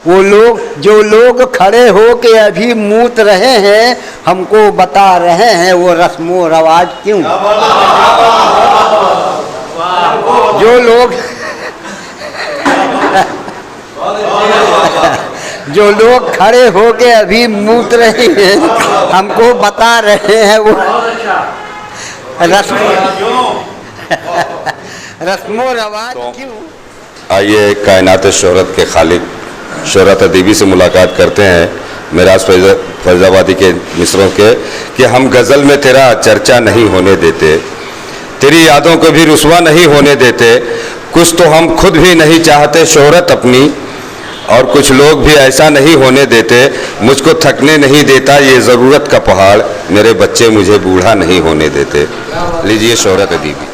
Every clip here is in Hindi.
जो लोग खड़े हो के अभी मूत रहे हैं, हमको बता रहे हैं वो रस्मो रवाज क्यों। जो लोग खड़े हो के अभी मूत रहे हैं, हमको बता रहे हैं वो रस्मो रवाज क्यों। आइए कायनात शोहरत के खालिक शोहरत अदीबी से मुलाकात करते हैं, मेराज फैजाबादी के मिसरों के कि हम गज़ल में तेरा चर्चा नहीं होने देते, तेरी यादों को भी रुसवा नहीं होने देते, कुछ तो हम खुद भी नहीं चाहते शोहरत अपनी, और कुछ लोग भी ऐसा नहीं होने देते, मुझको थकने नहीं देता ये ज़रूरत का पहाड़, मेरे बच्चे मुझे बूढ़ा नहीं होने देते। लीजिए शोहरत अदीबी।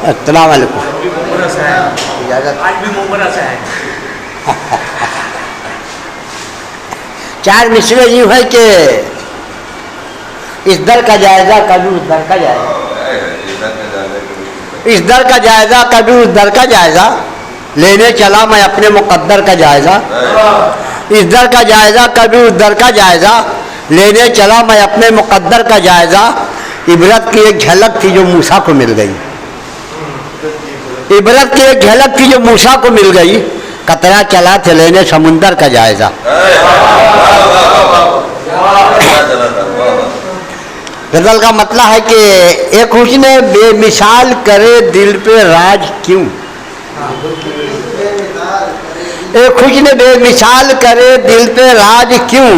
अस्सलाम वालेकुम। आज भी मुमरा से है। चार मिसरे यूँ है कि इस दर का जायजा कभी उस दर का जायजा, इस दर का जायजा कभी उस दर का जायजा, लेने चला मैं अपने मुकद्दर का जायजा। इस दर का जायजा कभी उस दर का जायजा, लेने चला मैं अपने मुकद्दर का जायजा। इबरत की एक झलक थी जो मूसा को मिल गई, इबरत की एक झलक थी जो मूसा को मिल गई, कतरा चला थे लेने समुंदर का जायजा। गजल का मतलब है कि एक हुस्न बेमिसाल करे दिल पे राज क्यों, एक हुस्न बेमिसाल करे दिल पे राज क्यों,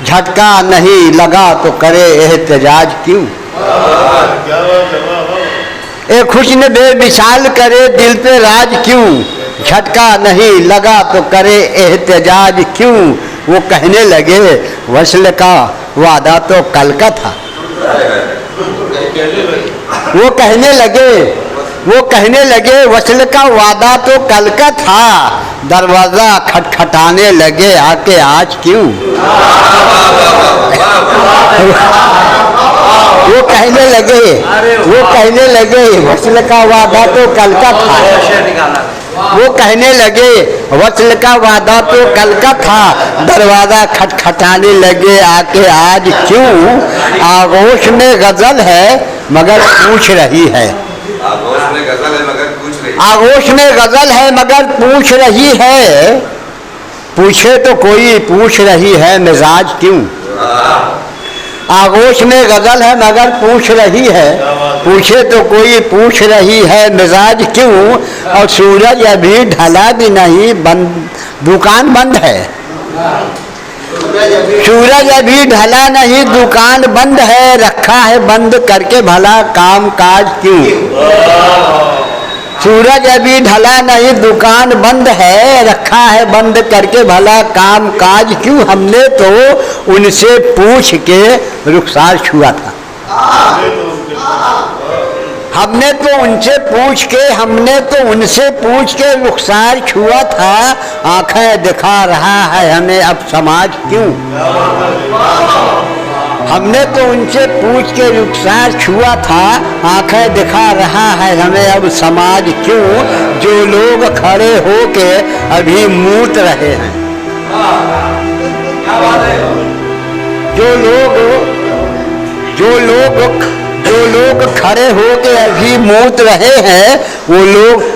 झटका नहीं लगा तो करे एहतजाज क्यों। एक हुस्न बेमिसाल करे दिल पे राज क्यों, झटका नहीं लगा तो करे एहतजाज क्यों। वो कहने लगे वस्ल का वादा तो कल का था, वो कहने लगे वस्ल का वादा तो कल का था, दरवाजा खटखटाने लगे आके आज क्यों। वो कहने लगे वस्ल का वादा तो कल का था, वो कहने लगे वस्ल का वादा तो कल का था, दरवाजा खटखटाने लगे आके आज क्यों। आगोश में गजल है मगर पूछ रही है, आगोश में गजल है मगर पूछ रही है, आगोश में गजल है मगर पूछ रही है, पूछे तो कोई पूछ रही है मिजाज क्यों। आगोश में गजल है मगर पूछ रही है, पूछे तो कोई पूछ रही है मिजाज क्यों। और सूरज अभी ढला भी नहीं, बंद दुकान बंद है, सूरज अभी ढला नहीं दुकान बंद है, रखा है बंद करके भला काम काज क्यों। सूरज अभी ढला नहीं दुकान बंद है, रखा है बंद करके भला काम काज क्यों। हमने तो उनसे पूछ के रुखसार छुआ था, हमने तो उनसे पूछ के रुखसार छुआ था, आंखें दिखा रहा है हमें अब समाज क्यों। हमने तो उनसे पूछ के रुखसार छुआ था, आंखें दिखा रहा है हमें अब समाज क्यों। जो लोग खड़े हो के अभी मूत रहे हैं, जो लोग खड़े हो के अभी मूत रहे हैं,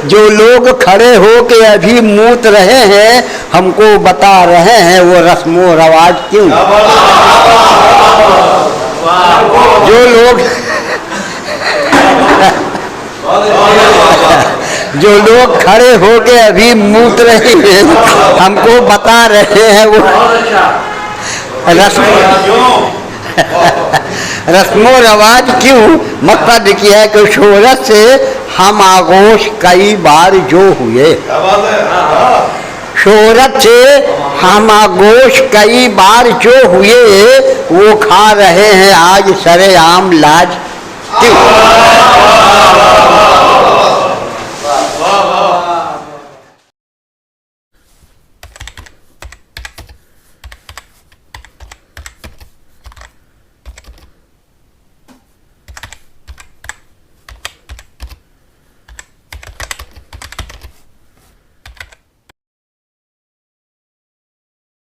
जो लोग खड़े हो के अभी मूत रहे हैं, हमको बता रहे हैं वो रस्मो रवाज क्यों। जो लोग खड़े हो के अभी मूत रहे हैं, हमको बता रहे हैं वो रस्मो रवाज क्यों। मकसद किया है कि शोहरत से हम आगोश कई बार जो हुए, शोहरत से हम आगोश कई बार जो हुए, वो खा रहे हैं आज सरेआम लाज क्यों।